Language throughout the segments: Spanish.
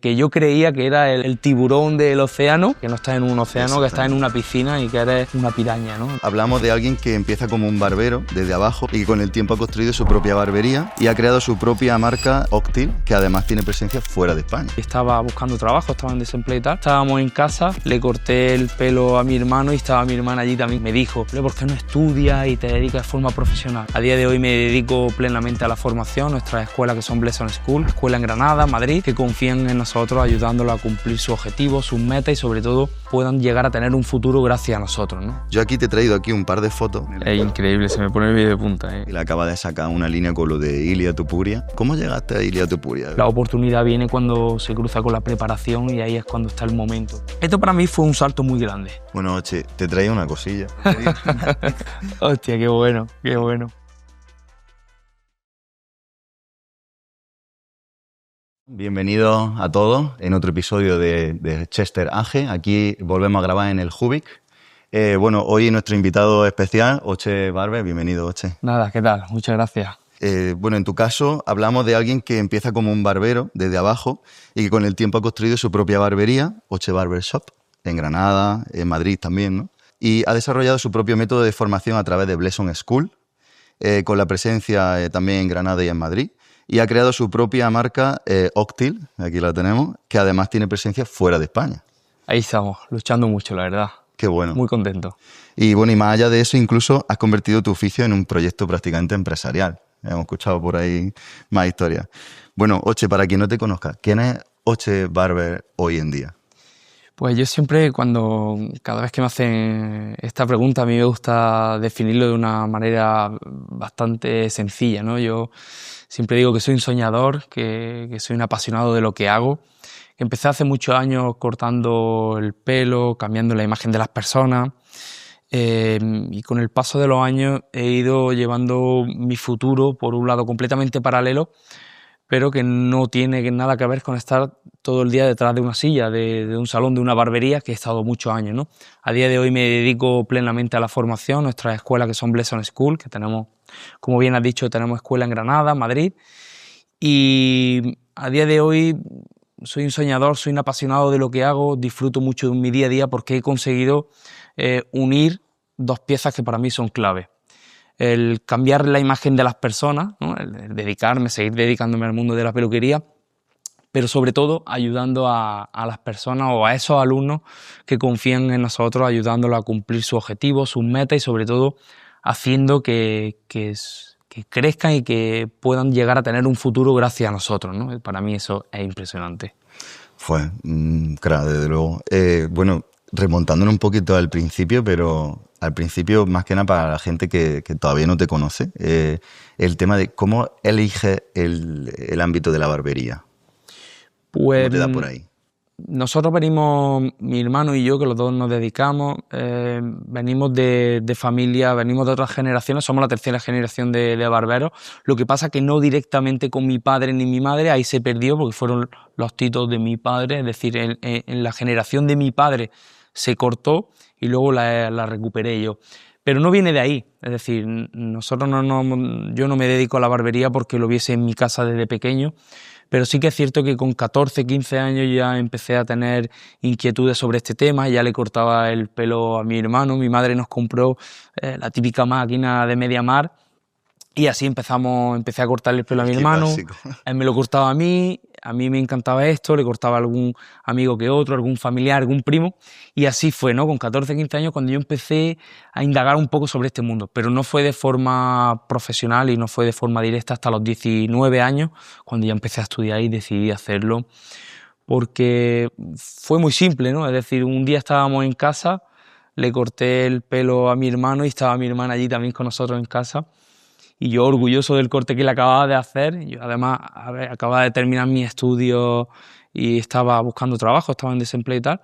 que yo creía que era el tiburón del océano, que no está en un océano, que está en una piscina y que eres una piraña, ¿no? Hablamos de alguien que empieza como un barbero desde abajo y que con el tiempo ha construido su propia barbería y ha creado su propia marca Octil, que además tiene presencia fuera de España. Estaba buscando trabajo, estaba en desempleo y tal. Estábamos en casa, le corté el pelo a mi hermano y estaba mi hermana allí también. Me dijo, ¿por qué no estudias y te dedicas de forma profesional? A día de hoy me dedico plenamente a la formación, nuestras escuelas que son Blesson School, escuela en Granada, Madrid, que confían en nosotros ayudándolos a cumplir sus objetivos, sus metas y sobre todo puedan llegar a tener un futuro gracias a nosotros, ¿no? Yo aquí te he traído aquí un par de fotos. Es increíble, se me pone el vídeo de punta, Y le acaba de sacar una línea con lo de Ilia Tupuria. ¿Cómo llegaste a Ilia Tupuria? La oportunidad viene cuando se cruza con la preparación y ahí es cuando está el momento. Esto para mí fue un salto muy grande. Bueno, Oche, te traigo una cosilla. Hostia, qué bueno, qué bueno. Bienvenidos a todos en otro episodio de Chester Age. Aquí volvemos a grabar en el Júbic. Bueno, hoy nuestro invitado especial, Oche Barber. Bienvenido, Oche. Nada, ¿qué tal? Muchas gracias. Bueno, en tu caso hablamos de alguien que empieza como un barbero desde abajo y que con el tiempo ha construido su propia barbería, Oche Barber Shop, en Granada, en Madrid también, ¿no? Y ha desarrollado su propio método de formación a través de Blesson School, con la presencia también en Granada y en Madrid. Y ha creado su propia marca Octil, aquí la tenemos, que además tiene presencia fuera de España. Ahí estamos, luchando mucho, la verdad. Qué bueno. Muy contento. Y bueno, y más allá de eso, incluso has convertido tu oficio en un proyecto prácticamente empresarial. Hemos escuchado por ahí más historias. Bueno, Oche, para quien no te conozca, ¿quién es Oche Barber hoy en día? Pues yo siempre, cada vez que me hacen esta pregunta, a mí me gusta definirlo de una manera bastante sencilla, ¿no? Yo siempre digo que soy un soñador, que soy un apasionado de lo que hago. Empecé hace muchos años cortando el pelo, cambiando la imagen de las personas y con el paso de los años he ido llevando mi futuro por un lado completamente paralelo, pero que no tiene nada que ver con estar todo el día detrás de una silla, de un salón, de una barbería, que he estado muchos años, ¿no? A día de hoy me dedico plenamente a la formación, nuestras escuelas que son Blesson School, que tenemos, como bien has dicho, tenemos escuela en Granada, Madrid, y a día de hoy soy un soñador, soy un apasionado de lo que hago, disfruto mucho de mi día a día porque he conseguido unir dos piezas que para mí son clave. El cambiar la imagen de las personas, ¿no? El dedicarme, seguir dedicándome al mundo de la peluquería, pero sobre todo ayudando a las personas o a esos alumnos que confían en nosotros, ayudándolos a cumplir sus objetivos, sus metas y sobre todo haciendo que crezcan y que puedan llegar a tener un futuro gracias a nosotros, ¿no? Para mí eso es impresionante. Fue, claro, desde luego. Bueno, remontándonos un poquito al principio, pero al principio más que nada para la gente que todavía no te conoce, el tema de cómo eliges el ámbito de la barbería. Pues, ¿Cómo te da por ahí? Nosotros venimos, mi hermano y yo, que los dos nos dedicamos, venimos de familia, venimos de otras generaciones, somos la tercera generación de barberos. Lo que pasa que no directamente con mi padre ni mi madre, ahí se perdió porque fueron los titos de mi padre, es decir, en la generación de mi padre se cortó y luego la recuperé yo. Pero no viene de ahí, es decir, yo no me dedico a la barbería porque lo viese en mi casa desde pequeño, pero sí que es cierto que con 14, 15 años ya empecé a tener inquietudes sobre este tema, ya le cortaba el pelo a mi hermano, mi madre nos compró la típica máquina de MediaMarkt y así empecé a cortarle el pelo a mi hermano, él me lo cortaba a mí me encantaba esto, le cortaba a algún amigo que otro, algún familiar, algún primo, y así fue, ¿no? Con 14, 15 años cuando yo empecé a indagar un poco sobre este mundo, pero no fue de forma profesional y no fue de forma directa hasta los 19 años, cuando ya empecé a estudiar y decidí hacerlo, porque fue muy simple, ¿no? Es decir, un día estábamos en casa, le corté el pelo a mi hermano y estaba mi hermana allí también con nosotros en casa, y yo orgulloso del corte que le acababa de hacer. Yo además acababa de terminar mi estudio y estaba buscando trabajo, estaba en desempleo y tal,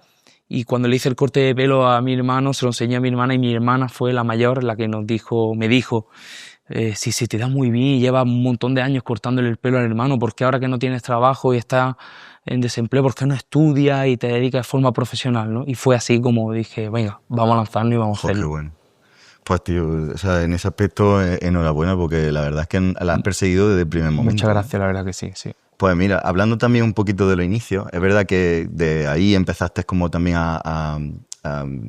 y cuando le hice el corte de pelo a mi hermano, se lo enseñé a mi hermana y mi hermana fue la mayor la que me dijo si se te da muy bien y llevas un montón de años cortándole el pelo al hermano, ¿por qué ahora que no tienes trabajo y estás en desempleo, por qué no estudias y te dedicas de forma profesional, ¿no? Y fue así como dije, venga, vamos a lanzarnos y vamos a hacerlo. Qué bueno. Pues tío, o sea, en ese aspecto enhorabuena porque la verdad es que la has perseguido desde el primer momento. Muchas gracias, la verdad que sí, sí. Pues mira, hablando también un poquito de los inicios, es verdad que de ahí empezaste como también a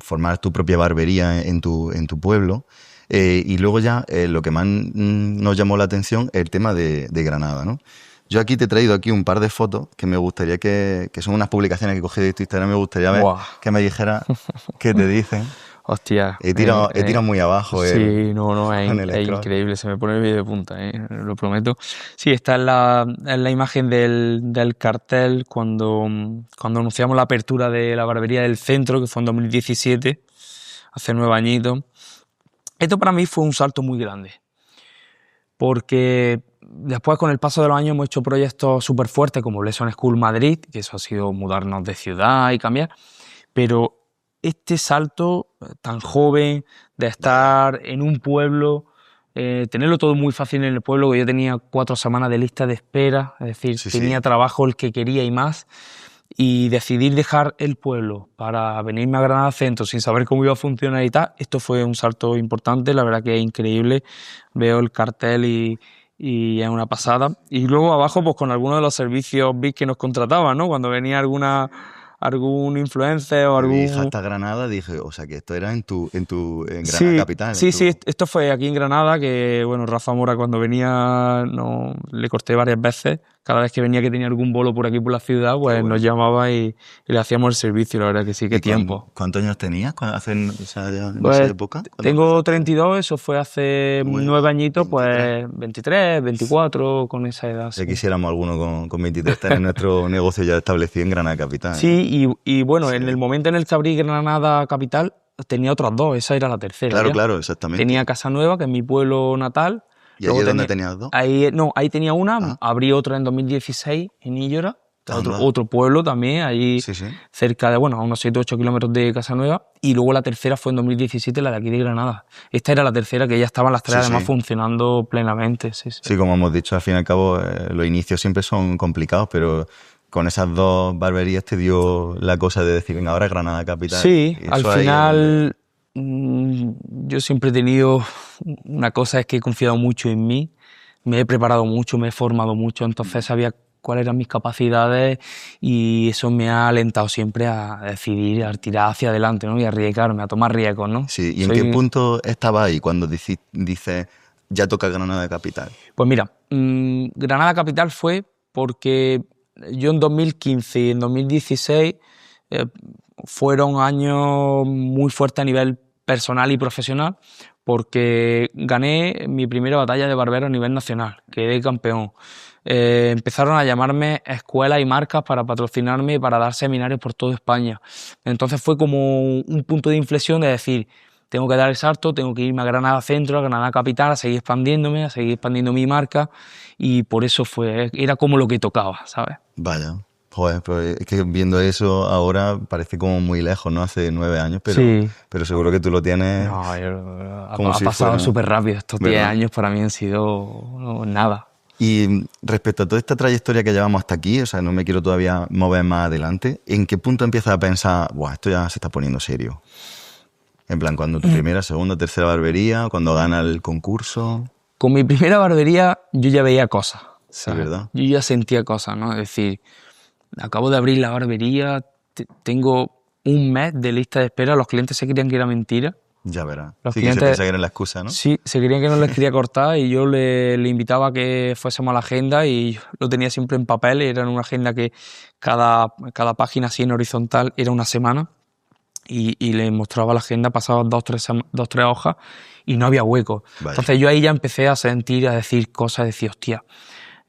formar tu propia barbería en tu pueblo. Y luego ya lo que más nos llamó la atención es el tema de Granada, ¿no? Yo aquí te he traído aquí un par de fotos que me gustaría que son unas publicaciones que cogí de tu Instagram, me gustaría ver Buah. que me dijeras qué te dicen. Hostia. He tirado muy abajo Sí, no, con el es scroll. increíble, se me pone el vídeo de punta, lo prometo. Sí, esta es la imagen del cartel cuando anunciamos la apertura de la barbería del centro, que fue en 2017, hace 9 añitos. Esto para mí fue un salto muy grande, porque después con el paso de los años hemos hecho proyectos súper fuertes como Lesson School Madrid, que eso ha sido mudarnos de ciudad y cambiar, pero este salto tan joven de estar en un pueblo, tenerlo todo muy fácil en el pueblo, que yo tenía 4 semanas de lista de espera, es decir, Sí, tenía sí. trabajo el que quería y más, y decidir dejar el pueblo para venirme a Granada Centro sin saber cómo iba a funcionar y tal, esto fue un salto importante, la verdad que es increíble, veo el cartel y es una pasada. Y luego abajo pues con algunos de los servicios VIP que nos contrataban, ¿no? Cuando venía algún influencer o Te vi algún... hasta Granada, dije, o sea que esto era en Granada Sí, capital, en sí, sí, tu... esto fue aquí en Granada, que bueno, Rafa Mora cuando venía no, le corté varias veces, cada vez que venía que tenía algún bolo por aquí por la ciudad, Qué pues nos bueno. llamaba y le hacíamos el servicio, la verdad que sí, qué ¿Y tiempo. cuántos años tenías o sea, ya en esa Pues época, cuando tengo empezaste? 32, eso fue hace Muy 9 añitos, 23. pues 23, 24, con esa edad, Ya sí. quisiéramos alguno con 23 tener nuestro negocio ya establecido en Granada capital, ¿eh? Sí, y bueno, Sí. en el momento en el que abrí Granada Capital, tenía otras dos, esa era la tercera Claro, ya. claro, exactamente. Tenía Casa Nueva, que es mi pueblo natal. ¿Y allí Luego es donde tenía, tenías dos? ahí, no, ahí tenía una, Ah, abrí otra en 2016 en Illora, que es anda. otro pueblo también, allí Sí, sí. cerca de, bueno, a unos 7 o 8 kilómetros de Casa Nueva. Y luego la tercera fue en 2017, la de aquí de Granada. Esta era la tercera, que ya estaban las tres Sí, además sí. funcionando plenamente, sí, sí. Sí, como hemos dicho, al fin y al cabo, los inicios siempre son complicados, pero con esas dos barberías te dio la cosa de decir, venga, ahora es Granada capital. Sí, Y al eso ahí es donde... final yo siempre he tenido una cosa, es que he confiado mucho en mí, me he preparado mucho, me he formado mucho, entonces sabía cuáles eran mis capacidades y eso me ha alentado siempre a decidir, a tirar hacia adelante, ¿no? Y a arriesgarme, a tomar riesgos, ¿no? Sí, ¿y en qué punto estaba ahí cuando dices, ya toca Granada capital? Pues mira, Granada Capital fue porque yo en 2015 y en 2016 eh, fueron años muy fuertes a nivel personal y profesional porque gané mi primera batalla de barbero a nivel nacional, quedé campeón. Empezaron a llamarme escuelas y marcas para patrocinarme y para dar seminarios por toda España. Entonces fue como un punto de inflexión de decir, tengo que dar el salto, tengo que irme a Granada Centro, a Granada Capital, a seguir expandiéndome, a seguir expandiendo mi marca y por eso era como lo que tocaba, ¿sabes? Vaya, joder, pues es que viendo eso ahora parece como muy lejos, ¿no? Hace 9 años, Sí. pero seguro que tú lo tienes No, como ha si pasado fuera, súper rápido. Estos 10 ¿verdad? años para mí han sido nada. Y respecto a toda esta trayectoria que llevamos hasta aquí, o sea, no me quiero todavía mover más adelante, ¿en qué punto empiezas a pensar, buah, esto ya se está poniendo serio? En plan, cuando tu primera, segunda, tercera barbería, cuando ganas el concurso, Con mi primera barbería yo ya veía cosas, sí, ¿sabes? ¿verdad? Yo ya sentía cosas, ¿no? Es decir, acabo de abrir la barbería, tengo un mes de lista de espera, los clientes se creían que era mentira. Ya verás. Los Sí, que se clientes piensa que era la excusa, ¿no? sí, se creían que no les quería cortar y yo le invitaba a que fuésemos a la agenda y yo lo tenía siempre en papel, era en una agenda que cada página así en horizontal era una semana y le mostraba la agenda, pasaban dos, tres hojas y no había hueco. Vaya. Entonces yo ahí ya empecé a sentir, a decir cosas, decir, hostia,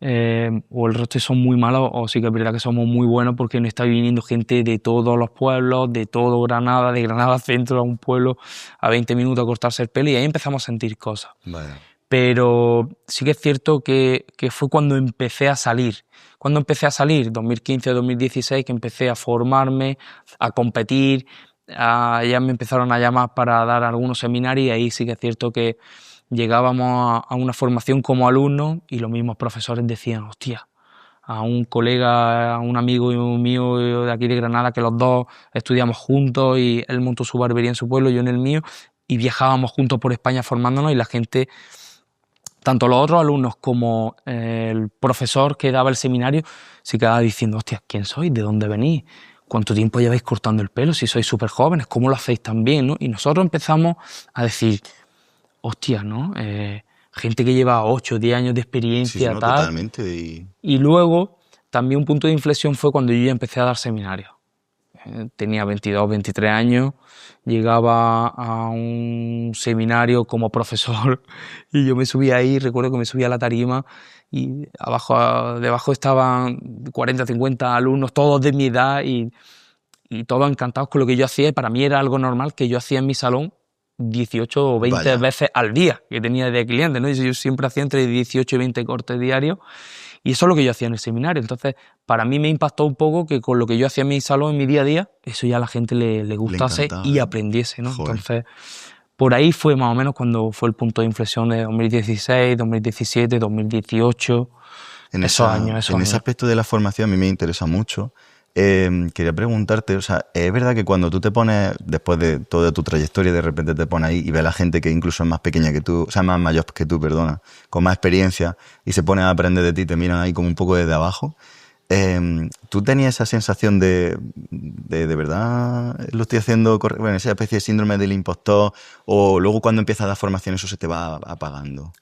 o el resto son muy malos o sí que es verdad que somos muy buenos porque nos está viniendo gente de todos los pueblos, de todo Granada, de Granada Centro a un pueblo a 20 minutos a cortarse el pelo y ahí empezamos a sentir cosas. Vaya. Pero sí que es cierto que fue cuando empecé a salir. Cuando empecé a salir, 2015-2016, que empecé a formarme, a competir, ya me empezaron a llamar para dar algunos seminarios y ahí sí que es cierto que llegábamos a una formación como alumnos y los mismos profesores decían, hostia, a un colega, a un amigo mío de aquí de Granada, que los dos estudiamos juntos y él montó su barbería en su pueblo, yo en el mío, y viajábamos juntos por España formándonos y la gente tanto los otros alumnos como el profesor que daba el seminario se quedaba diciendo, hostia, ¿quién sois? ¿De dónde venís? ¿Cuánto tiempo lleváis cortando el pelo? Si sois súper jóvenes, ¿cómo lo hacéis tan bien, ¿no? Y nosotros empezamos a decir, hostia, ¿no? Gente que lleva 8 o 10 años de Sí, sí, experiencia, no, tal. totalmente. Y luego, también un punto de inflexión fue cuando yo ya empecé a dar seminarios. Tenía 22, 23 años, llegaba a un seminario como profesor y yo me subía ahí, recuerdo que me subía a la tarima y debajo estaban 40, 50 alumnos, todos de mi edad y todos encantados con lo que yo hacía. Y para mí era algo normal que yo hacía en mi salón 18 o 20 Vaya. veces al día que tenía de clientes, ¿no? Y yo siempre hacía entre 18 y 20 cortes diarios. Y eso es lo que yo hacía en el seminario. Entonces, para mí me impactó un poco que con lo que yo hacía en mi salón, en mi día a día, eso ya a la gente le Le gustase encantaba, y ¿eh? aprendiese, ¿no? Joder. Entonces, por ahí fue más o menos cuando fue el punto de inflexión de 2016, 2017, 2018, esos años. En ese aspecto de la formación a mí me interesa mucho. Quería preguntarte, o sea, ¿es verdad que cuando tú te pones, después de toda tu trayectoria, de repente te pones ahí y ves a la gente que incluso es más pequeña que tú, o sea, más mayor que tú, perdona, con más experiencia, y se ponen a aprender de ti, te miran ahí como un poco desde abajo? ¿Tú tenías esa sensación de verdad lo estoy haciendo correcto? Bueno, esa especie de síndrome del impostor, o luego cuando empiezas a dar formación eso se te va apagando?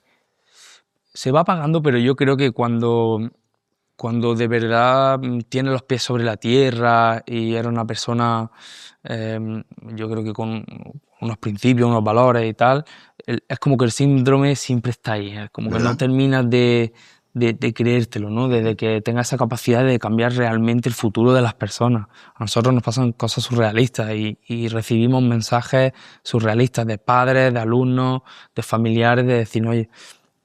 Se va apagando, pero yo creo que cuando de verdad tiene los pies sobre la tierra y era una persona, yo creo que con unos principios, unos valores y tal, es como que el síndrome siempre está ahí, es como que no ¿Verdad? terminas de creértelo, ¿no? De que tenga esa capacidad de cambiar realmente el futuro de las personas. A nosotros nos pasan cosas surrealistas y recibimos mensajes surrealistas de padres, de alumnos, de familiares, de decir, oye,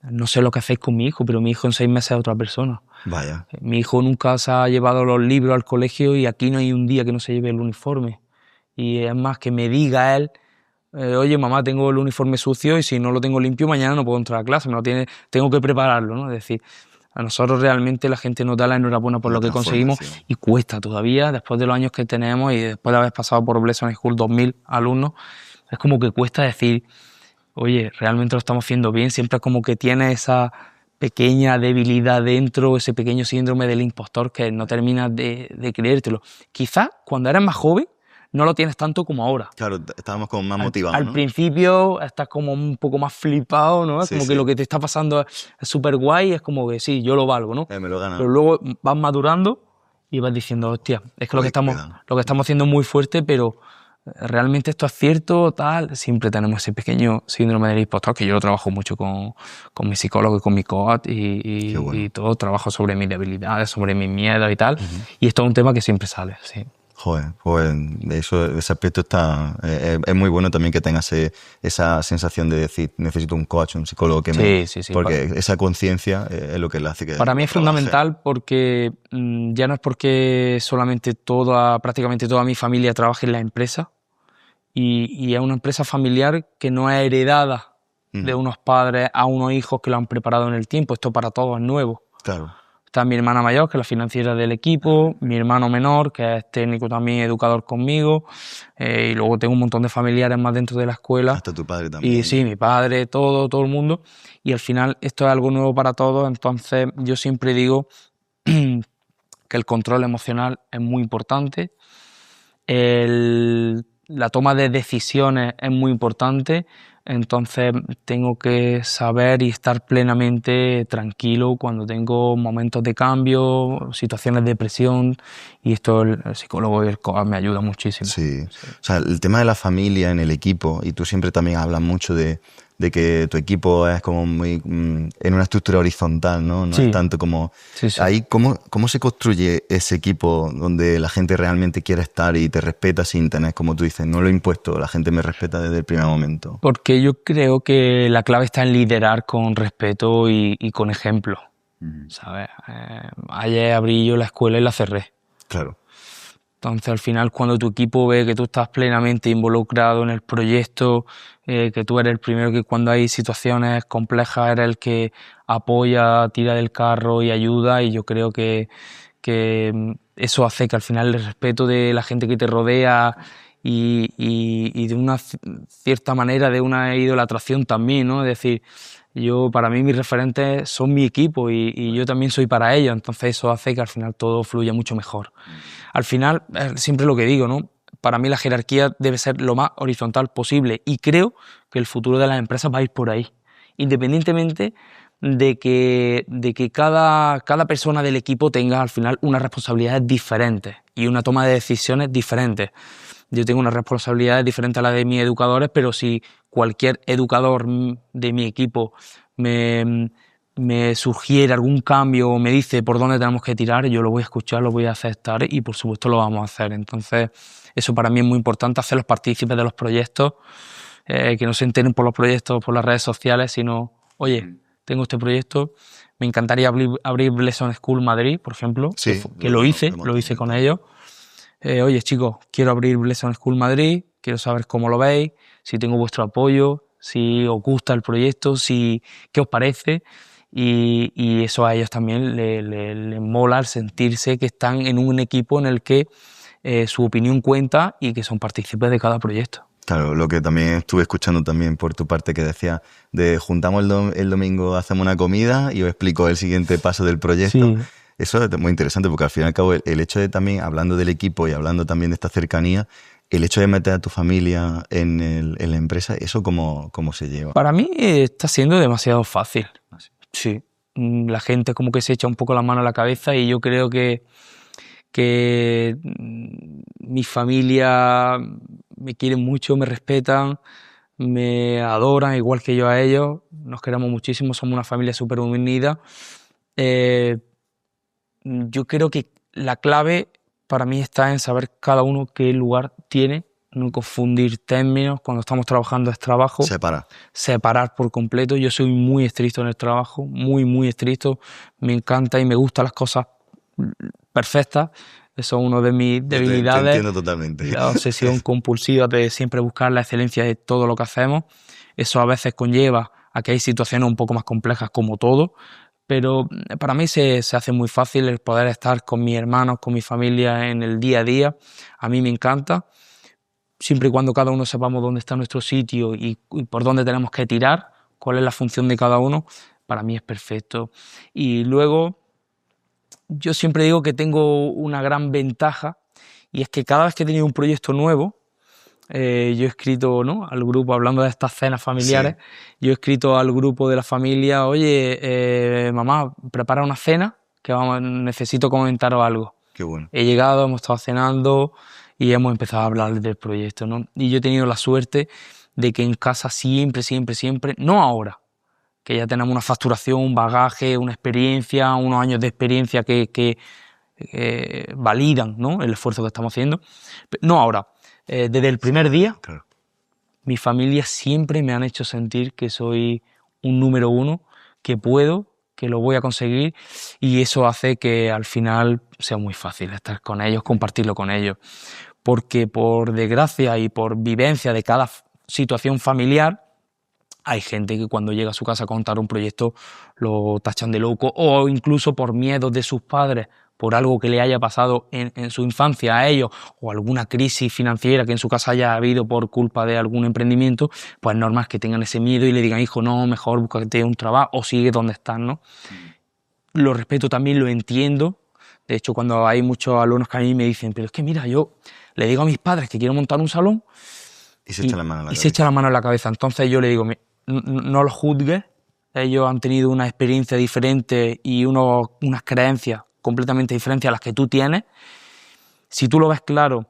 no sé lo que hacéis con mi hijo, pero mi hijo en 6 meses es otra persona. Vaya. Mi hijo nunca se ha llevado los libros al colegio y aquí no hay un día que no se lleve el uniforme. Y es más, que me diga él, oye mamá, tengo el uniforme sucio y si no lo tengo limpio mañana no puedo entrar a clase, tengo que prepararlo, ¿no? Es decir, a nosotros realmente la gente nos da la enhorabuena por La lo que conseguimos transformación. y cuesta todavía, después de los años que tenemos y después de haber pasado por Blesson School 2000 alumnos, es como que cuesta decir, oye, realmente lo estamos haciendo bien, siempre es como que tiene esa pequeña debilidad dentro, ese pequeño síndrome del impostor que no terminas de creértelo. Quizás cuando eres más joven no lo tienes tanto como ahora. Claro, estábamos como más Al, motivados, al ¿no? principio estás como un poco más flipado, ¿no? Es Sí, como que sí. lo que te está pasando es súper guay, es como que sí, yo lo valgo, ¿no? Me lo he Pero ganado. luego vas madurando y vas diciendo, hostia, es que Joder, qué pedo. lo que estamos haciendo es muy fuerte, pero realmente esto es cierto, tal. Siempre tenemos ese pequeño síndrome del impostor, que yo lo trabajo mucho con mi psicólogo y con mi coach Qué y bueno. todo, trabajo sobre mis debilidades, sobre mis miedos y tal. Ujú. Y esto es un tema que siempre sale, sí. Joder, pues de eso, ese aspecto está, es muy bueno también que tengas esa sensación de decir, necesito un coach, un psicólogo que me... Sí, sí, sí. Porque esa conciencia es lo que le hace que Para mí lo es trabaje. fundamental porque ya no es porque solamente prácticamente toda mi familia trabaje en la empresa y es una empresa familiar que no es heredada de Ujú. unos padres a unos hijos que lo han preparado en el tiempo. Esto para todos es nuevo. Claro, Está mi hermana mayor, que es la financiera del equipo, mi hermano menor, que es técnico también, educador conmigo, y luego tengo un montón de familiares más dentro de la escuela. hasta tu padre Y también. sí, mi padre, todo el mundo. Y al final esto es algo nuevo para todos, entonces yo siempre digo que el control emocional es muy importante, la toma de decisiones es muy importante, entonces tengo que saber y estar plenamente tranquilo cuando tengo momentos de cambio, situaciones de presión, y esto el psicólogo y el coach me ayuda muchísimo. Sí, Sí. o sea, el tema de la familia en el equipo, y tú siempre también hablas mucho de que tu equipo es como muy en una estructura horizontal, ¿no? No es Sí, tanto como... sí, sí. Ahí, ¿cómo se construye ese equipo donde la gente realmente quiere estar y te respeta sin tener, como tú dices, no lo he impuesto, la gente me respeta desde el primer momento? Porque yo creo que la clave está en liderar con respeto y con ejemplo, Ujú. ¿sabes? Ayer abrí yo la escuela y la cerré. Claro, Entonces, al final, cuando tu equipo ve que tú estás plenamente involucrado en el proyecto, que tú eres el primero que cuando hay situaciones complejas eres el que apoya, tira del carro y ayuda, y yo creo que eso hace que al final el respeto de la gente que te rodea y de una cierta manera de una idolatración también, ¿no? Es decir, Para mí mis referentes son mi equipo y yo también soy para ellos, entonces eso hace que al final todo fluya mucho mejor. Al final, siempre lo que digo, ¿no? Para mí la jerarquía debe ser lo más horizontal posible y creo que el futuro de las empresas va a ir por ahí, independientemente de que cada persona del equipo tenga al final unas responsabilidades diferentes y una toma de decisiones diferentes. Yo tengo unas responsabilidades diferentes a las de mis educadores, pero si cualquier educador de mi equipo me sugiere algún cambio o me dice por dónde tenemos que tirar, yo lo voy a escuchar, lo voy a aceptar y por supuesto lo vamos a hacer. Entonces, eso para mí es muy importante, hacerlos partícipes de los proyectos, que no se enteren por los proyectos, por las redes sociales, sino, oye, tengo este proyecto, me encantaría abrir Blesson School Madrid, por ejemplo, Sí, que lo hice con ellos. Oye, chicos, quiero abrir Blesson School Madrid, quiero saber cómo lo veis, si tengo vuestro apoyo, si os gusta el proyecto, qué os parece. Y eso a ellos también les mola el sentirse que están en un equipo en el que su opinión cuenta y que son partícipes de cada proyecto. Claro, lo que también estuve escuchando también por tu parte que decía de juntamos el domingo, hacemos una comida y os explico el siguiente paso del proyecto. Sí. Eso es muy interesante porque al fin y al cabo el hecho de también, hablando del equipo y hablando también de esta cercanía, el hecho de meter a tu familia en la empresa, ¿eso cómo se lleva? Para mí está siendo demasiado fácil. Sí. La gente como que se echa un poco la mano a la cabeza y yo creo que mi familia me quieren mucho, me respetan, me adoran igual que yo a ellos, nos queremos muchísimo, somos una familia súper unida. Yo creo que la clave para mí está en saber cada uno qué lugar tiene, no confundir términos, cuando estamos trabajando es trabajo. Separar por completo. Yo soy muy estricto en el trabajo, muy estricto, me encanta y me gustan las cosas perfectas. Eso es una de mis debilidades. Te entiendo totalmente. La obsesión compulsiva de siempre buscar la excelencia de todo lo que hacemos. Eso a veces conlleva a que hay situaciones un poco más complejas como todo, pero para mí se hace muy fácil el poder estar con mis hermanos, con mi familia en el día a día. A mí me encanta, siempre y cuando cada uno sepamos dónde está nuestro sitio y por dónde tenemos que tirar, cuál es la función de cada uno, para mí es perfecto. Y luego, yo siempre digo que tengo una gran ventaja y es que cada vez que he tenido un proyecto nuevo, yo he escrito, ¿no?, al grupo, hablando de estas cenas familiares, sí. Yo he escrito al grupo de la familia, oye, mamá, prepara una cena que necesito comentaros algo. Qué bueno. He llegado, hemos estado cenando y hemos empezado a hablar del proyecto, ¿no? Y yo he tenido la suerte de que en casa siempre, no ahora, que ya tenemos una facturación, un bagaje, una experiencia, unos años de experiencia que validan, ¿no?, el esfuerzo que estamos haciendo, no ahora. Desde el primer día, claro. Mi familia siempre me han hecho sentir que soy un número uno, que puedo, que lo voy a conseguir y eso hace que al final sea muy fácil estar con ellos, compartirlo con ellos. Porque por desgracia y por vivencia de cada situación familiar, hay gente que cuando llega a su casa a contar un proyecto lo tachan de loco o incluso por miedos de sus padres, por algo que le haya pasado en su infancia a ellos o alguna crisis financiera que en su casa haya habido por culpa de algún emprendimiento, pues es normal que tengan ese miedo y le digan, hijo, no, mejor búscate un trabajo o sigue donde estás, ¿no? Lo respeto también, lo entiendo. De hecho, cuando hay muchos alumnos que a mí me dicen, pero es que mira, yo le digo a mis padres que quiero montar un salón y se echa la mano en la cabeza. Se echa la mano en la cabeza. Entonces yo le digo, no los juzgues, ellos han tenido una experiencia diferente y unas creencias completamente diferentes a las que tú tienes. Si tú lo ves claro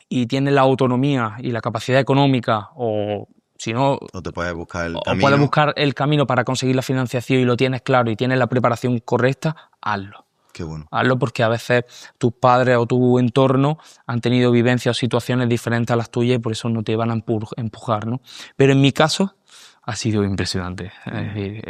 y tienes la autonomía y la capacidad económica o si no, o te puedes buscar el camino. Puedes buscar el camino para conseguir la financiación y lo tienes claro y tienes la preparación correcta, hazlo. Qué bueno. Hazlo porque a veces tus padres o tu entorno han tenido vivencias o situaciones diferentes a las tuyas y por eso no te van a empujar, ¿no? Pero en mi caso ha sido impresionante. Es decir,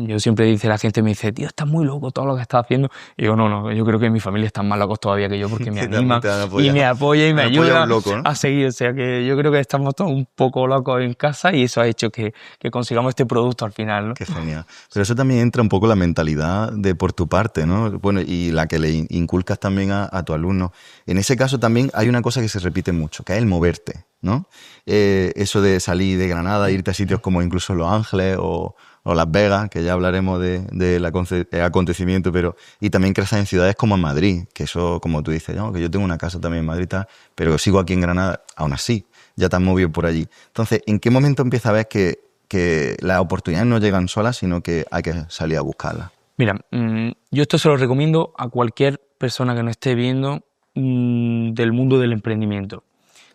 yo siempre dice, la gente me dice, tío, estás muy loco todo lo que estás haciendo. Y digo, no, yo creo que mi familia están más locos todavía que yo porque me animan y me apoya y me ayuda loco, ¿no?, a seguir. O sea que yo creo que estamos todos un poco locos en casa y eso ha hecho que consigamos este producto al final, ¿no? Qué genial. Pero eso también entra un poco la mentalidad de por tu parte, ¿no? Bueno, y la que le inculcas también a tu alumno. En ese caso también hay una cosa que se repite mucho, que es el moverte, ¿no? Eso de salir de Granada, irte a sitios como incluso Los Ángeles o o Las Vegas, que ya hablaremos del acontecimiento, pero y también crecer en ciudades como en Madrid, que eso, como tú dices, ¿no? Que yo tengo una casa también en Madrid, tal, pero sigo aquí en Granada, aún así, ya te has movido por allí. Entonces, ¿en qué momento empiezas a ver que las oportunidades no llegan solas, sino que hay que salir a buscarlas? Mira, yo esto se lo recomiendo a cualquier persona que no esté viendo del mundo del emprendimiento.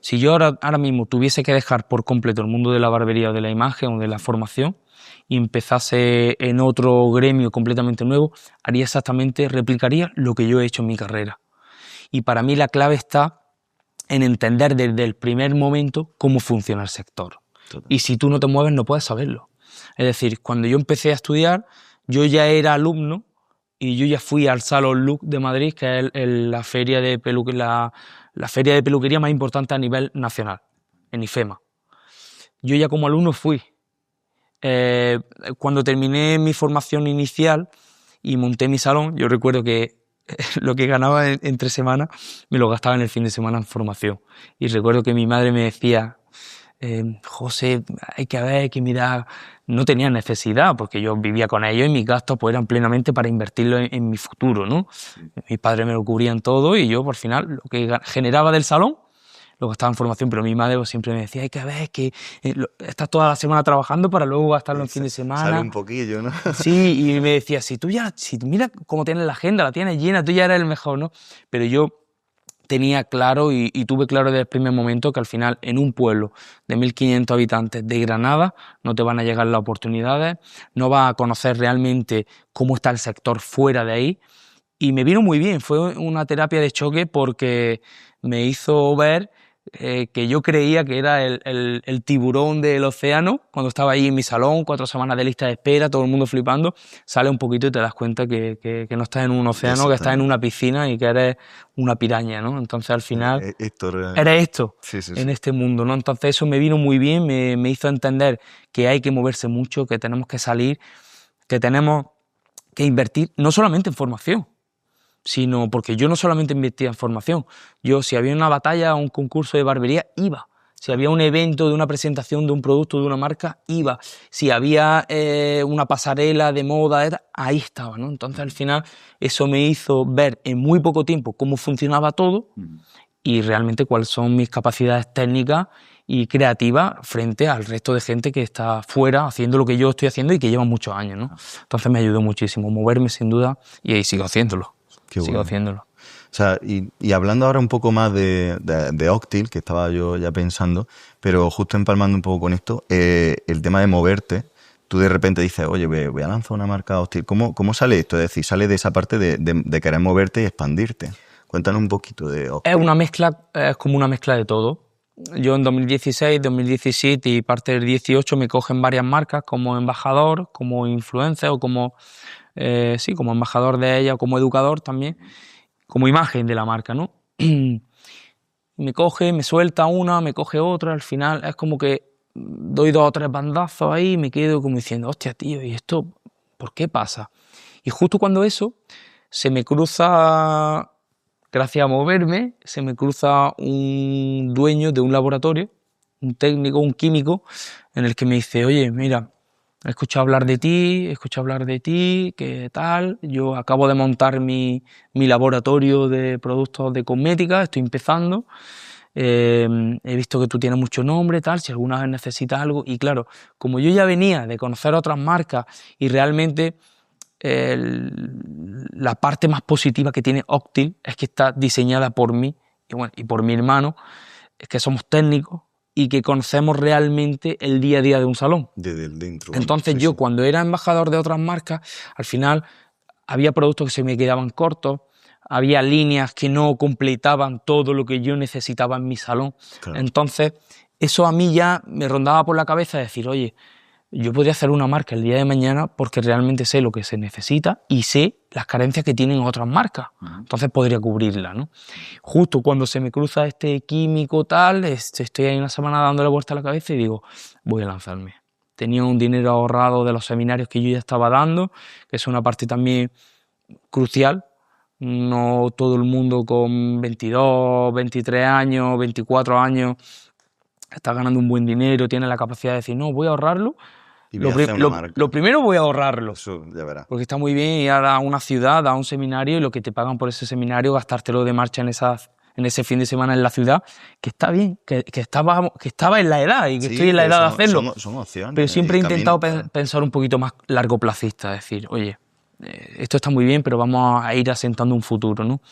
Si yo ahora mismo tuviese que dejar por completo el mundo de la barbería o de la imagen o de la formación y empezase en otro gremio completamente nuevo, haría exactamente, replicaría lo que yo he hecho en mi carrera. Y para mí la clave está en entender desde el primer momento cómo funciona el sector. Total. Y si tú no te mueves no puedes saberlo. Es decir, cuando yo empecé a estudiar, yo ya era alumno y yo ya fui al Salon Look de Madrid, que es la feria de peluquería más importante a nivel nacional, en IFEMA. Yo ya como alumno fui. Cuando terminé mi formación inicial y monté mi salón, yo recuerdo que lo que ganaba entre semanas me lo gastaba en el fin de semana en formación. Y recuerdo que mi madre me decía, José, hay que ver, hay que mirar. No tenía necesidad, porque yo vivía con ellos y mis gastos pues, eran plenamente para invertirlo en mi futuro, ¿no? Mis padres me lo cubrían todo y yo, por final, lo que generaba del salón, lo gastaba en formación, pero mi madre pues, siempre me decía, hay que ver, que estás toda la semana trabajando para luego gastarlo en fin de semana. Sale un poquillo, ¿no? Sí, y me decía, si mira cómo tienes la agenda, la tienes llena, tú ya eres el mejor, ¿no? Pero yo tenía claro y tuve claro desde el primer momento que al final en un pueblo de 1.500 habitantes de Granada no te van a llegar las oportunidades, no vas a conocer realmente cómo está el sector fuera de ahí y me vino muy bien, fue una terapia de choque porque me hizo ver que yo creía que era el tiburón del océano, cuando estaba ahí en mi salón, 4 semanas de lista de espera, todo el mundo flipando, sale un poquito y te das cuenta que no estás en un océano, que estás en una piscina y que eres una piraña, ¿no? Entonces al final eres esto en este mundo, ¿no? Entonces eso me vino muy bien, me hizo entender que hay que moverse mucho, que tenemos que salir, que tenemos que invertir no solamente en formación, sino porque yo no solamente invertía en formación, yo si había una batalla o un concurso de barbería, iba. Si había un evento de una presentación de un producto, de una marca, iba. Si había una pasarela de moda, ahí estaba, ¿no? Entonces al final eso me hizo ver en muy poco tiempo cómo funcionaba todo y realmente cuáles son mis capacidades técnicas y creativas frente al resto de gente que está fuera haciendo lo que yo estoy haciendo y que lleva muchos años, ¿no? Entonces me ayudó muchísimo moverme sin duda y ahí sigo haciéndolo. Sigo haciéndolo. O sea, y hablando ahora un poco más de Octil, que estaba yo ya pensando, pero justo empalmando un poco con esto, el tema de moverte, tú de repente dices, oye, voy a lanzar una marca Octil. ¿Cómo sale esto? Es decir, sale de esa parte de querer moverte y expandirte. Cuéntanos un poquito de Octil. Es como una mezcla de todo. Yo en 2016, 2017 y parte del 18 me cogen varias marcas como embajador, como influencer o como embajador de ella o como educador también, como imagen de la marca, ¿no? Me coge, me suelta una, me coge otra, al final es como que doy 2 o 3 bandazos ahí y me quedo como diciendo, hostia, tío, ¿y esto por qué pasa? Y justo cuando eso se me cruza, gracias a moverme, se me cruza un dueño de un laboratorio, un técnico, un químico, en el que me dice, oye, mira, he escuchado hablar de ti, qué tal, yo acabo de montar mi laboratorio de productos de cosmética, estoy empezando, he visto que tú tienes mucho nombre, tal, si alguna vez necesitas algo, y claro, como yo ya venía de conocer otras marcas y realmente la parte más positiva que tiene Octil es que está diseñada por mí y por mi hermano, es que somos técnicos y que conocemos realmente el día a día de un salón. Desde el dentro. Entonces yo cuando era embajador de otras marcas, al final había productos que se me quedaban cortos, había líneas que no completaban todo lo que yo necesitaba en mi salón. Claro. Entonces eso a mí ya me rondaba por la cabeza decir, oye, yo podría hacer una marca el día de mañana porque realmente sé lo que se necesita y sé las carencias que tienen otras marcas. Entonces podría cubrirla, ¿no? Justo cuando se me cruza este químico tal, estoy ahí una semana dándole vuelta a la cabeza y digo, voy a lanzarme. Tenía un dinero ahorrado de los seminarios que yo ya estaba dando, que es una parte también crucial. No todo el mundo con 22, 23 años, 24 años está ganando un buen dinero, tiene la capacidad de decir, no, voy a ahorrarlo Y voy a hacer una marca. Lo primero voy a ahorrarlo. Eso, ya verás. Porque está muy bien ir a una ciudad, a un seminario y lo que te pagan por ese seminario, gastártelo de marcha en ese fin de semana en la ciudad, que está bien, que estaba en la edad y que Sí, estoy en la edad de hacerlo. Son opciones. Pero siempre he intentado caminos. pensar un poquito más largo plazista, decir, oye, esto está muy bien, pero vamos a ir asentando un futuro, ¿no?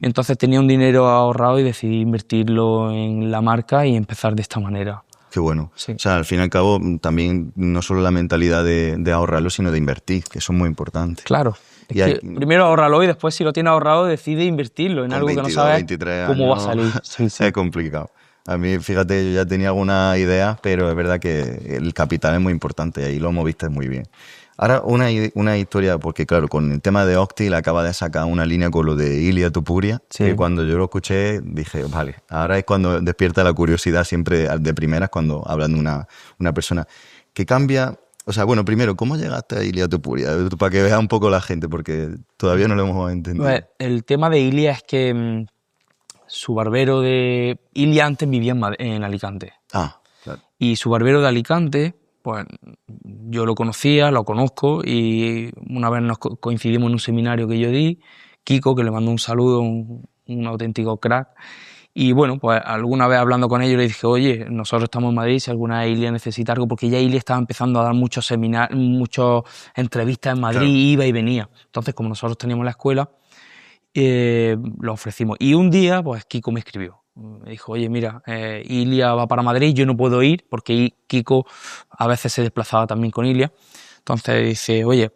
Entonces tenía un dinero ahorrado y decidí invertirlo en la marca y empezar de esta manera. Qué bueno. Sí. O sea, al fin y al cabo, también no solo la mentalidad de ahorrarlo, sino de invertir, que eso es muy importante. Claro. Es Y que primero ahorrarlo y después, si lo tienes ahorrado, decide invertirlo en con algo 22, que no sabes 23 cómo va a años, salir. Sí. Es complicado. A mí, fíjate, yo ya tenía alguna idea, pero es verdad que el capital es muy importante y ahí lo moviste muy bien. Ahora, una historia, porque claro, con el tema de Octil acaba de sacar una línea con lo de Ilia Topuria, Sí. que cuando yo lo escuché dije, vale, ahora es cuando despierta la curiosidad siempre de primeras cuando hablan de una persona que cambia. O sea, bueno, primero, ¿cómo llegaste a Ilia Topuria? Para que vea un poco la gente, porque todavía no lo hemos entendido. Pues, el tema de Ilia es que su barbero de... Ilia antes vivía en Alicante. Ah, claro. Y su barbero de Alicante, pues yo lo conocía, lo conozco y una vez nos coincidimos en un seminario que yo di, Kiko, que le mando un saludo, un auténtico crack. Y bueno, pues alguna vez hablando con ellos le dije, oye, nosotros estamos en Madrid, si alguna vez Ilia necesita algo, porque ya Ilia estaba empezando a dar muchos seminarios, muchas entrevistas en Madrid, Claro. iba y venía. Entonces, como nosotros teníamos la escuela, lo ofrecimos. Y un día, pues Kiko me escribió. Me dijo, oye, mira, Ilia va para Madrid, yo no puedo ir, porque Kiko a veces se desplazaba también con Ilia. Entonces dice, oye,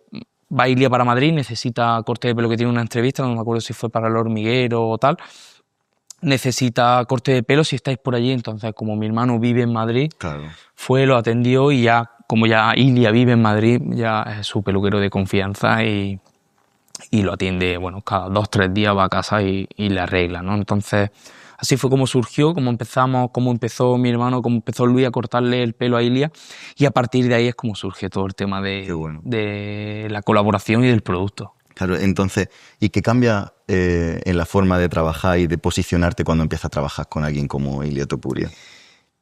va Ilia para Madrid, necesita corte de pelo, que tiene una entrevista, no me acuerdo si fue para El Hormiguero o tal. Necesita corte de pelo si estáis por allí. Entonces, como mi hermano vive en Madrid, Claro. fue, lo atendió y ya, como ya Ilia vive en Madrid, ya es su peluquero de confianza y lo atiende, bueno, cada 2-3 días va a casa y le arregla, ¿no? Entonces, así fue como surgió, como empezamos, como empezó mi hermano, como empezó Luis a cortarle el pelo a Ilia, y a partir de ahí es como surge todo el tema Qué bueno. de la colaboración y del producto. Claro, entonces, ¿y qué cambia en la forma de trabajar y de posicionarte cuando empiezas a trabajar con alguien como Ilia Topuria?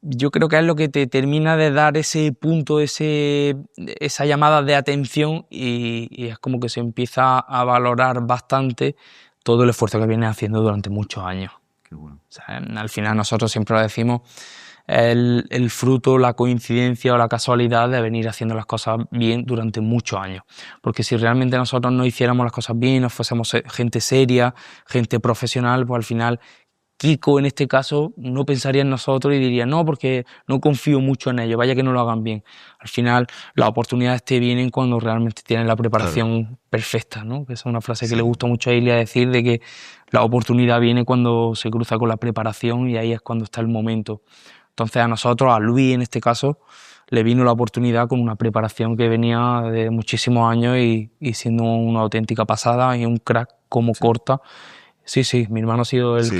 Yo creo que es lo que te termina de dar ese punto, esa llamada de atención y es como que se empieza a valorar bastante todo el esfuerzo que vienes haciendo durante muchos años. Qué bueno. O sea, al final nosotros siempre lo decimos, el fruto, la coincidencia o la casualidad de venir haciendo las cosas bien durante muchos años. Porque si realmente nosotros no hiciéramos las cosas bien, no fuésemos gente seria, gente profesional, pues al final Kiko en este caso no pensaría en nosotros y diría, no, porque no confío mucho en ellos, vaya que no lo hagan bien. Al final las oportunidades te vienen cuando realmente tienes la preparación perfecta, ¿no? Que esa es una frase que le gusta mucho a Ilia decir, de que la oportunidad viene cuando se cruza con la preparación y ahí es cuando está el momento. Entonces a nosotros, a Luis en este caso, le vino la oportunidad con una preparación que venía de muchísimos años y siendo una auténtica pasada y un crack como corta. Sí, mi hermano ha sido el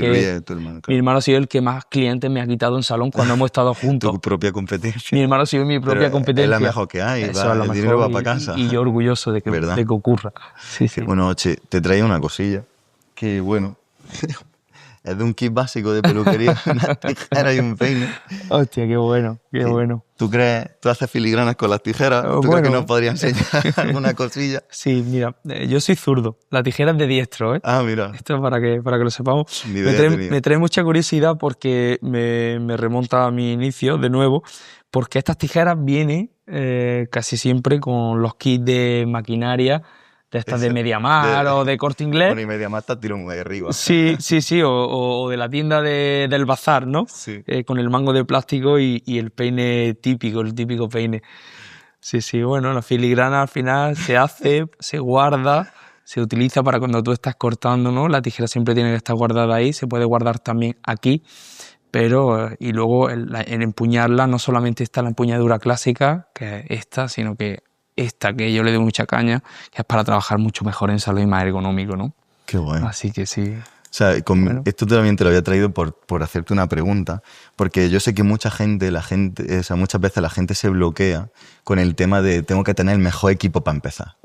mi hermano ha sido el que más clientes me ha quitado en salón cuando hemos estado juntos. Tu propia competencia. Mi hermano ha sido mi propia competencia. Es la mejor que hay, Eso es lo el mejor dinero va para casa. Y yo orgulloso de que ocurra. Sí. Bueno, che, te traigo una cosilla que, bueno, es de un kit básico de peluquería, una tijera y un peine. Hostia, qué bueno, qué bueno. ¿Tú haces filigranas con las tijeras? ¿Tú crees que nos podría enseñar alguna cosilla? Sí, mira, yo soy zurdo, la tijera es de diestro, ¿eh? Ah, mira. Esto es para que lo sepamos. Me trae mucha curiosidad porque me remonta a mi inicio de nuevo, porque estas tijeras vienen casi siempre con los kits de maquinaria, de estas de Mediamar o de Corte Inglés. Bueno, y Mediamar está tirón de arriba. Sí, o de la tienda del bazar, ¿no? Sí. Con el mango de plástico y el peine típico, el típico peine. Sí, bueno, la filigrana al final se hace, se guarda, se utiliza para cuando tú estás cortando, ¿no? La tijera siempre tiene que estar guardada ahí, se puede guardar también aquí, pero y luego en empuñarla no solamente está la empuñadura clásica, que es esta, sino que esta que yo le doy mucha caña, que es para trabajar mucho mejor en salón y más ergonómico, ¿no? Qué bueno. Así que sí. O sea, esto también te lo había traído por hacerte una pregunta, porque yo sé que muchas veces la gente se bloquea con el tema de tengo que tener el mejor equipo para empezar.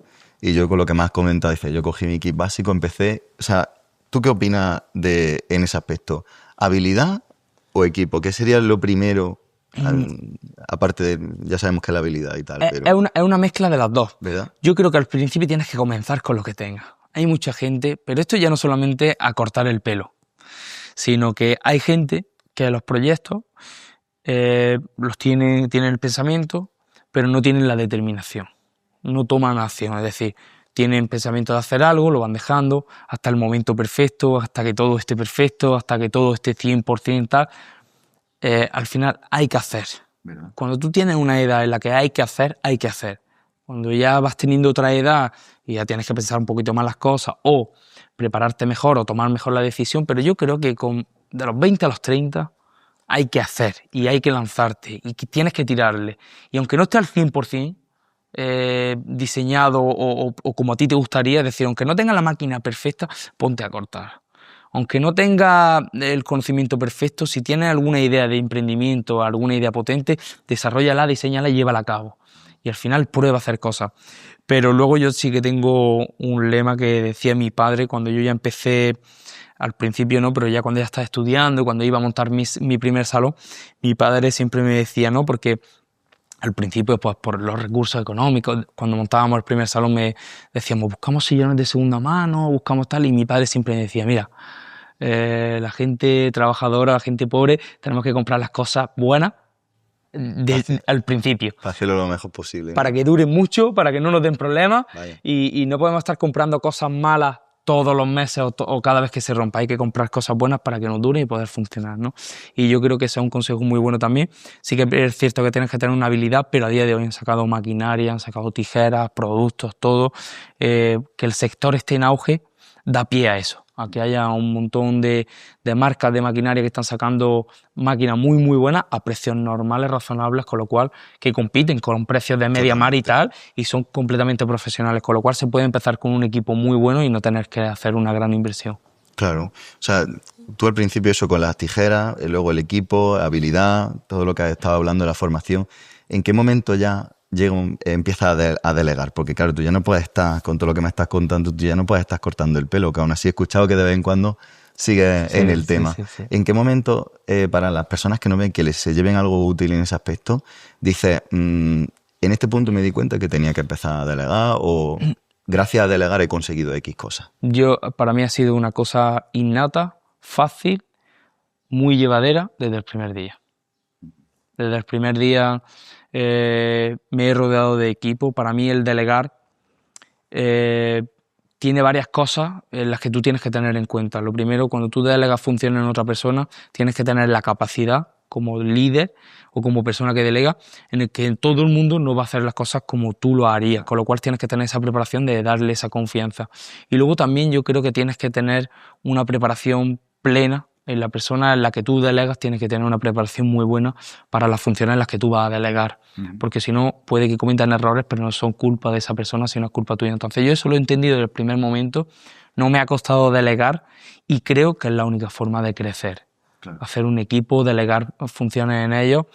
Y yo con lo que más has comentado, dice, yo cogí mi kit básico, empecé. O sea, ¿tú qué opinas en ese aspecto? ¿Habilidad o equipo? ¿Qué sería lo primero Aparte de, ya sabemos que es la habilidad y tal, pero... Es una mezcla de las dos. ¿Verdad? Yo creo que al principio tienes que comenzar con lo que tengas. Hay mucha gente, pero esto ya no solamente a cortar el pelo, sino que hay gente que los proyectos tienen el pensamiento, pero no tienen la determinación, no toman acción, es decir, tienen pensamiento de hacer algo, lo van dejando hasta el momento perfecto, hasta que todo esté perfecto, hasta que todo esté 100% tal. Al final hay que hacer. ¿Verdad? Cuando tú tienes una edad en la que hay que hacer, hay que hacer. Cuando ya vas teniendo otra edad y ya tienes que pensar un poquito más las cosas o prepararte mejor o tomar mejor la decisión, pero yo creo que de los 20 a los 30 hay que hacer y hay que lanzarte y que tienes que tirarle. Y aunque no esté al 100% diseñado o como a ti te gustaría, es decir, aunque no tenga la máquina perfecta, ponte a cortar. Aunque no tenga el conocimiento perfecto, si tienes alguna idea de emprendimiento, alguna idea potente, desarróllala, diséñala y llévala a cabo. Y al final prueba a hacer cosas. Pero luego yo sí que tengo un lema que decía mi padre cuando yo ya empecé, al principio no, pero ya cuando ya estaba estudiando, cuando iba a montar mi primer salón, mi padre siempre me decía no, porque al principio, pues por los recursos económicos, cuando montábamos el primer salón me decíamos, buscamos sillones de segunda mano, buscamos tal, y mi padre siempre me decía, mira, la gente trabajadora, la gente pobre, tenemos que comprar las cosas buenas al principio. Para hacerlo lo mejor posible, ¿no? Para que duren mucho, para que no nos den problemas, Vaya. y no podemos estar comprando cosas malas todos los meses o cada vez que se rompa. Hay que comprar cosas buenas para que nos duren y poder funcionar, ¿no? Y yo creo que ese es un consejo muy bueno también. Sí que es cierto que tienes que tener una habilidad, pero a día de hoy han sacado maquinaria, han sacado tijeras, productos, todo. Que el sector esté en auge da pie a eso, a que haya un montón de marcas de maquinaria que están sacando máquinas muy muy buenas a precios normales, razonables, con lo cual que compiten con precios de media mar y tal, y son completamente profesionales, con lo cual se puede empezar con un equipo muy bueno y no tener que hacer una gran inversión. Claro, o sea, tú al principio eso con las tijeras, luego el equipo, habilidad, todo lo que has estado hablando de la formación, ¿en qué momento ya empiezas a delegar? Porque claro, tú ya no puedes estar, con todo lo que me estás contando, tú ya no puedes estar cortando el pelo, que aún así he escuchado que de vez en cuando sigues en el tema. Sí. ¿En qué momento, para las personas que no ven que se lleven algo útil en ese aspecto, dices, en este punto me di cuenta que tenía que empezar a delegar o gracias a delegar he conseguido X cosas? Para mí ha sido una cosa innata, fácil, muy llevadera desde el primer día. Desde el primer día me he rodeado de equipo. Para mí el delegar tiene varias cosas en las que tú tienes que tener en cuenta. Lo primero, cuando tú delegas funciones en otra persona, tienes que tener la capacidad como líder o como persona que delega, en el que todo el mundo no va a hacer las cosas como tú lo harías, con lo cual tienes que tener esa preparación de darle esa confianza. Y luego también yo creo que tienes que tener una preparación plena en la persona en la que tú delegas, tienes que tener una preparación muy buena para las funciones en las que tú vas a delegar, porque si no puede que cometan errores, pero no son culpa de esa persona, sino es culpa tuya. Entonces yo eso lo he entendido desde el primer momento, no me ha costado delegar y creo que es la única forma de crecer. Claro. Hacer un equipo, delegar funciones en ellos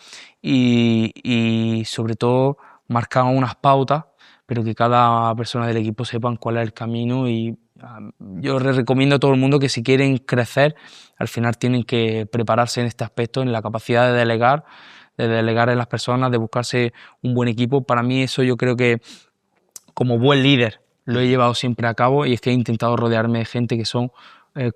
y sobre todo marcar unas pautas, pero que cada persona del equipo sepan cuál es el camino. Y yo les recomiendo a todo el mundo que si quieren crecer, al final tienen que prepararse en este aspecto, en la capacidad de delegar en las personas, de buscarse un buen equipo. Para mí eso yo creo que como buen líder lo he llevado siempre a cabo, y es que he intentado rodearme de gente que son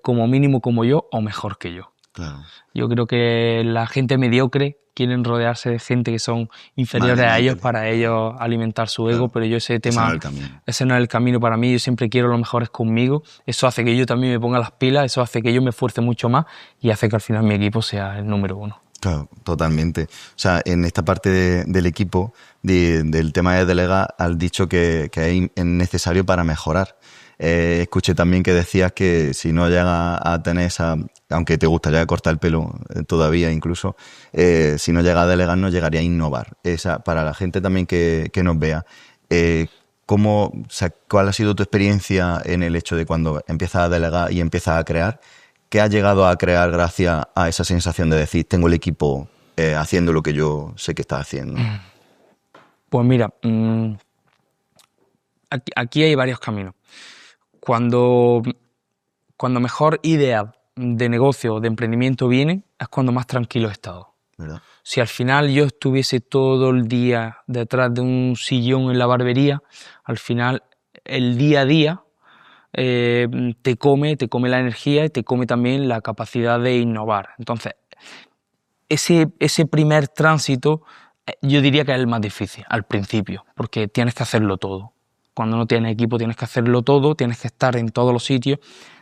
como mínimo como yo o mejor que yo. Claro. Yo creo que la gente mediocre quieren rodearse de gente que son inferiores a ellos para ellos alimentar su ego, pero yo ese tema, ese no es el camino para mí. Yo siempre quiero los mejores conmigo. Eso hace que yo también me ponga las pilas, eso hace que yo me esfuerce mucho más y hace que al final mi equipo sea el número uno. Claro, totalmente. O sea, en esta parte del equipo, del tema de delegar, has dicho que es necesario para mejorar. Escuché también que decías que si no llegas a tener esa, aunque te gustaría cortar el pelo todavía incluso, si no llegas a delegar no llegaría a innovar. Para la gente también que nos vea, ¿cuál ha sido tu experiencia en el hecho de cuando empiezas a delegar y empiezas a crear? ¿Qué has llegado a crear gracias a esa sensación de decir, tengo el equipo haciendo lo que yo sé que está haciendo? Pues mira, aquí hay varios caminos. Cuando mejor idea de negocio, de emprendimiento viene, es cuando más tranquilo he estado. ¿verdad? Si al final yo estuviese todo el día detrás de un sillón en la barbería, al final el día a día te come la energía y te come también la capacidad de innovar. Entonces, ese primer tránsito yo diría que es el más difícil al principio, porque tienes que hacerlo todo. Cuando no tienes equipo tienes que hacerlo todo, tienes que estar en todos los sitios.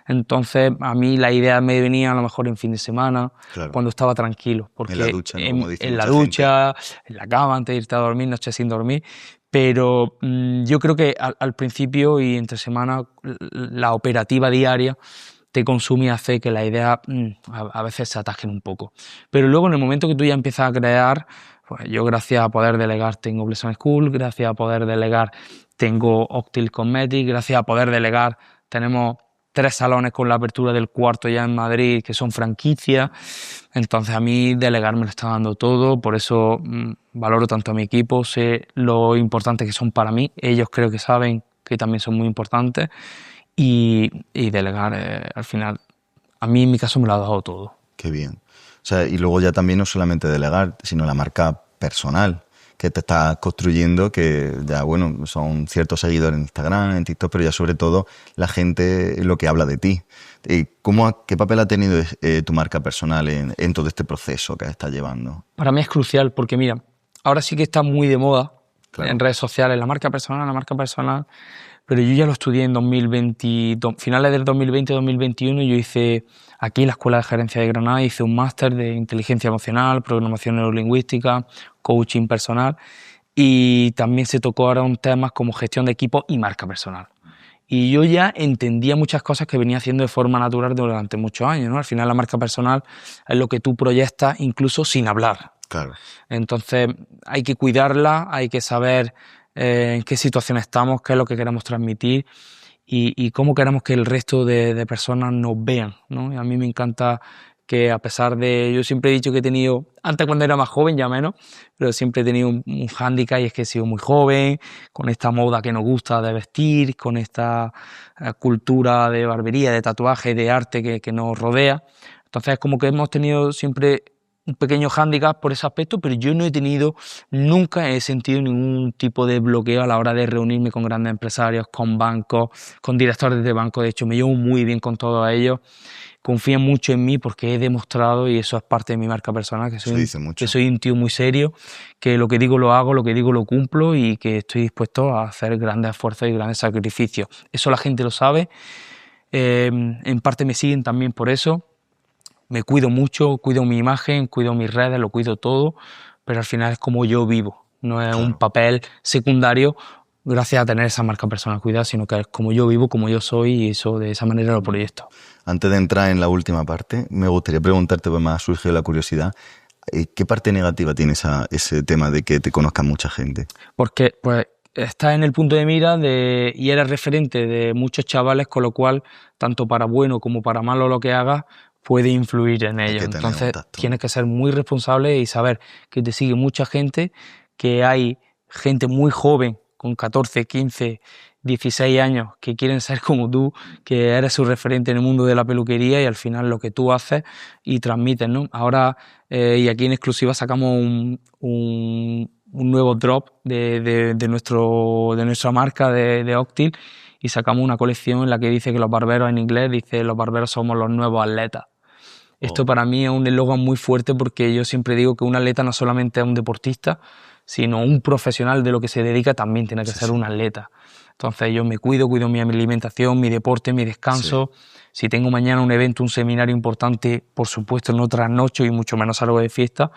Entonces a mí la idea me venía a lo mejor en fin de semana, Claro. cuando estaba tranquilo, porque En la ducha, ¿no? Como dice en la mucha gente. ducha, en la cama, antes de irte a dormir, noches sin dormir. Pero yo creo que al principio y entre semana la operativa diaria te consume y hace que la idea a veces se atasquen un poco. Pero luego en el momento que tú ya empiezas a crear, pues yo gracias a poder delegar tengo Blesson School, gracias a poder delegar tengo Octil Cosmetics, gracias a poder delegar tenemos 3 salones con la apertura del cuarto ya en Madrid que son franquicias. Entonces a mí delegar me lo está dando todo, por eso valoro tanto a mi equipo, sé lo importantes que son para mí, ellos creo que saben que también son muy importantes y delegar al final, a mí en mi caso me lo ha dado todo. Qué bien. O sea, y luego ya también no solamente delegar, sino la marca personal que te estás construyendo, que ya, bueno, son ciertos seguidores en Instagram, en TikTok, pero ya sobre todo la gente lo que habla de ti. ¿Qué papel ha tenido tu marca personal en todo este proceso que estás llevando? Para mí es crucial porque, mira, ahora sí que está muy de moda Claro. en redes sociales la marca personal, pero yo ya lo estudié en 2020, finales del 2020-2021, yo hice aquí en la Escuela de Gerencia de Granada, hice un máster de inteligencia emocional, programación neurolingüística, coaching personal, y también se tocó ahora un temas como gestión de equipo y marca personal. Y yo ya entendía muchas cosas que venía haciendo de forma natural durante muchos años, ¿no? Al final la marca personal es lo que tú proyectas incluso sin hablar. Claro. Entonces hay que cuidarla, hay que saber en qué situación estamos, qué es lo que queremos transmitir y cómo queremos que el resto de personas nos vean, ¿no? Y a mí me encanta que a pesar de... Yo siempre he dicho que he tenido, antes cuando era más joven ya menos, pero siempre he tenido un hándicap y es que he sido muy joven, con esta moda que nos gusta de vestir, con esta cultura de barbería, de tatuaje, de arte que nos rodea. Entonces es como que hemos tenido siempre un pequeño hándicap por ese aspecto, pero yo no he tenido, nunca he sentido ningún tipo de bloqueo a la hora de reunirme con grandes empresarios, con bancos, con directores de bancos. De hecho, me llevo muy bien con todos ellos. Confían mucho en mí porque he demostrado, y eso es parte de mi marca personal, que soy un tío muy serio, que lo que digo lo hago, lo que digo lo cumplo y que estoy dispuesto a hacer grandes esfuerzos y grandes sacrificios. Eso la gente lo sabe. En parte me siguen también por eso. Me cuido mucho, cuido mi imagen, cuido mis redes, lo cuido todo, pero al final es como yo vivo, no es un papel secundario gracias a tener esa marca personal cuidada, sino que es como yo vivo, como yo soy y eso de esa manera lo proyecto. Antes de entrar en la última parte, me gustaría preguntarte, pues me ha surgido la curiosidad, ¿qué parte negativa tiene ese tema de que te conozca mucha gente? Porque pues estás en el punto de mira y eres referente de muchos chavales, con lo cual, tanto para bueno como para malo lo que hagas, puede influir en ellos. Entonces tienes que ser muy responsable y saber que te sigue mucha gente, que hay gente muy joven, con 14, 15, 16 años, que quieren ser como tú, que eres su referente en el mundo de la peluquería y al final lo que tú haces y transmites, ¿no? Ahora, y aquí en exclusiva sacamos un nuevo drop de nuestra marca de Octil y sacamos una colección en la que dice que los barberos, en inglés, dice los barberos somos los nuevos atletas. Esto para mí es un eslogan muy fuerte porque yo siempre digo que un atleta no solamente es un deportista, sino un profesional de lo que se dedica también tiene que ser un atleta. Entonces yo me cuido mi alimentación, mi deporte, mi descanso. Si tengo mañana un evento, un seminario importante, por supuesto no trasnocho y mucho menos salgo de fiesta.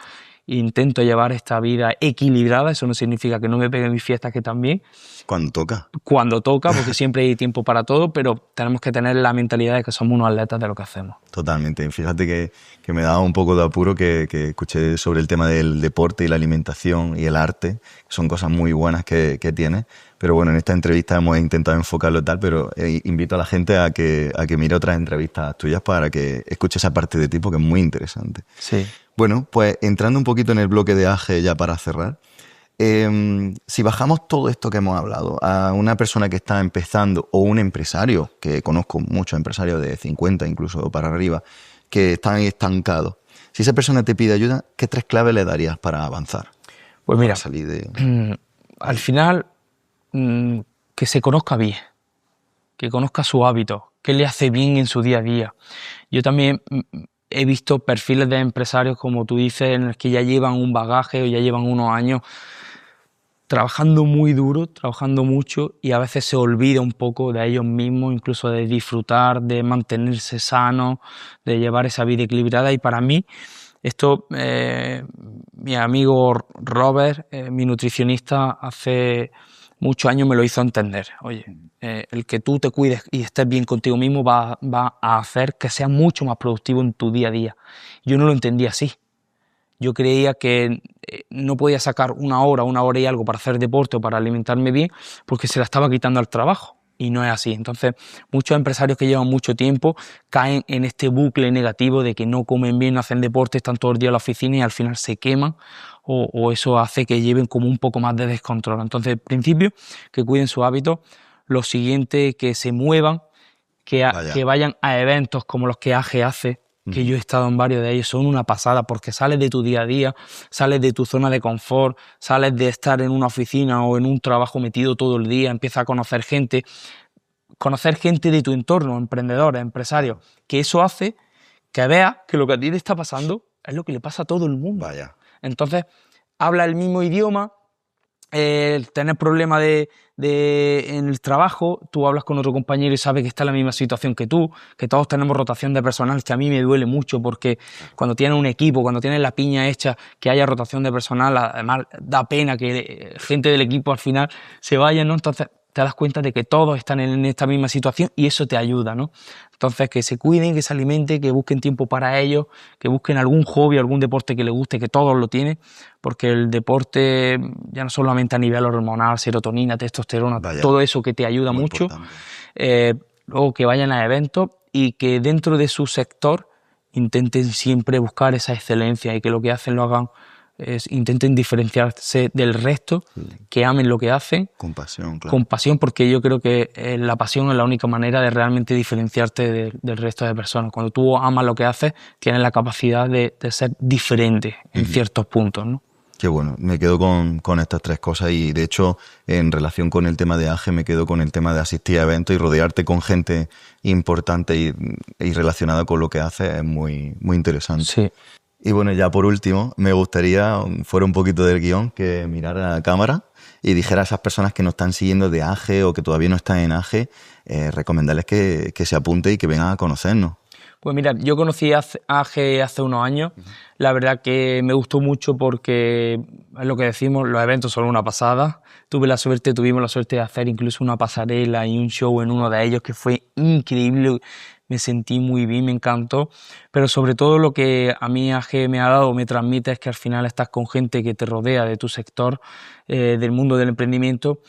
Intento llevar esta vida equilibrada, eso no significa que no me pegue mis fiestas, que también. Cuando toca. Cuando toca, porque siempre hay tiempo para todo, pero tenemos que tener la mentalidad de que somos unos atletas de lo que hacemos. Totalmente. Fíjate que me daba un poco de apuro que escuché sobre el tema del deporte y la alimentación y el arte, que son cosas muy buenas que tienes. Pero bueno, en esta entrevista hemos intentado enfocarlo tal, pero invito a la gente a que mire otras entrevistas tuyas para que escuche esa parte de ti, porque es muy interesante. Sí. Bueno, pues entrando un poquito en el bloque de AGE ya para cerrar, si bajamos todo esto que hemos hablado a una persona que está empezando o un empresario, que conozco muchos empresarios de 50 incluso para arriba, que están estancados, Si esa persona te pide ayuda, ¿qué 3 claves le darías para avanzar? Pues mira, para salir de... al final, que se conozca bien, que conozca sus hábitos, qué le hace bien en su día a día. Yo también he visto perfiles de empresarios, como tú dices, en los que ya llevan un bagaje o ya llevan unos años trabajando muy duro, trabajando mucho, y a veces se olvida un poco de ellos mismos, incluso de disfrutar, de mantenerse sanos, de llevar esa vida equilibrada. Y para mí, esto, mi amigo Robert, mi nutricionista, hace muchos años me lo hizo entender. Oye, el que tú te cuides y estés bien contigo mismo va a hacer que seas mucho más productivo en tu día a día. Yo no lo entendía así. Yo creía que no podía sacar una hora y algo para hacer deporte o para alimentarme bien, porque se la estaba quitando al trabajo. Y no es así. Entonces, muchos empresarios que llevan mucho tiempo caen en este bucle negativo de que no comen bien, no hacen deporte, están todo el día en la oficina y al final se queman, o eso hace que lleven como un poco más de descontrol. Entonces, en principio, que cuiden sus hábitos. Lo siguiente, que se muevan, que vayan a eventos como los que AGE hace, que yo he estado en varios de ellos, son una pasada, porque sales de tu día a día, sales de tu zona de confort, sales de estar en una oficina o en un trabajo metido todo el día, empiezas a conocer gente de tu entorno, emprendedores, empresarios, que eso hace que veas que lo que a ti te está pasando es lo que le pasa a todo el mundo. Vaya. Entonces, habla el mismo idioma. Tener problemas en el trabajo, tú hablas con otro compañero y sabes que está en la misma situación que tú, que todos tenemos rotación de personal, que a mí me duele mucho, porque cuando tienes un equipo, cuando tienes la piña hecha, que haya rotación de personal, además da pena que gente del equipo al final se vaya, ¿no? Entonces te das cuenta de que todos están en esta misma situación y eso te ayuda, ¿no? Entonces, que se cuiden, que se alimenten, que busquen tiempo para ellos, que busquen algún hobby, algún deporte que les guste, que todos lo tienen, porque el deporte, ya no solamente a nivel hormonal, serotonina, testosterona, todo eso que te ayuda mucho, luego que vayan a eventos y que dentro de su sector intenten siempre buscar esa excelencia y que lo que hacen lo hagan, intenten diferenciarse del resto, que amen lo que hacen. Con pasión, claro. Con pasión, porque yo creo que la pasión es la única manera de realmente diferenciarte del resto de personas. Cuando tú amas lo que haces, tienes la capacidad de ser diferente en ciertos puntos, ¿no? Qué bueno, me quedo con estas 3 cosas y de hecho en relación con el tema de AGE me quedo con el tema de asistir a eventos y rodearte con gente importante y relacionada con lo que haces es muy, muy interesante. Sí. Y bueno, ya por último, me gustaría, fuera un poquito del guión, que mirara a la cámara y dijera a esas personas que nos están siguiendo de AGE o que todavía no están en AGE, recomendarles que se apunten y que vengan a conocernos. Pues mira, yo conocí a AGE hace unos años. La verdad que me gustó mucho porque, es lo que decimos, los eventos son una pasada. Tuvimos la suerte de hacer incluso una pasarela y un show en uno de ellos que fue increíble. Me sentí muy bien, me encantó, pero sobre todo lo que a mí AGE me ha dado, me transmite, es que al final estás con gente que te rodea de tu sector, del mundo del emprendimiento,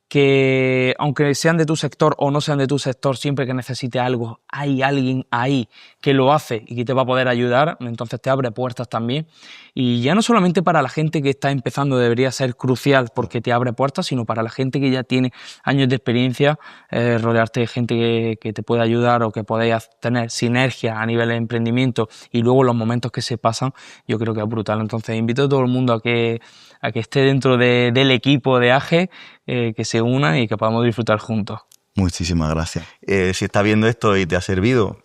que aunque sean de tu sector o no sean de tu sector, siempre que necesite algo, hay alguien ahí que lo hace y que te va a poder ayudar, entonces te abre puertas también. Y ya no solamente para la gente que está empezando debería ser crucial porque te abre puertas, sino para la gente que ya tiene años de experiencia, rodearte de gente que te puede ayudar o que podáis tener sinergia a nivel de emprendimiento y luego los momentos que se pasan, yo creo que es brutal. Entonces invito a todo el mundo a que esté dentro del equipo de AGE, que se una y que podamos disfrutar juntos. Muchísimas gracias. Si estás viendo esto y te ha servido,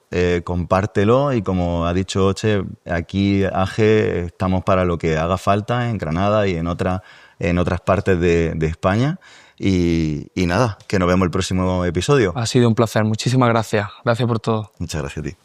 compártelo y como ha dicho Oche, aquí AGE estamos para lo que haga falta en Granada y en otras partes de España. Y nada, que nos vemos el próximo episodio. Ha sido un placer. Muchísimas gracias. Gracias por todo. Muchas gracias a ti.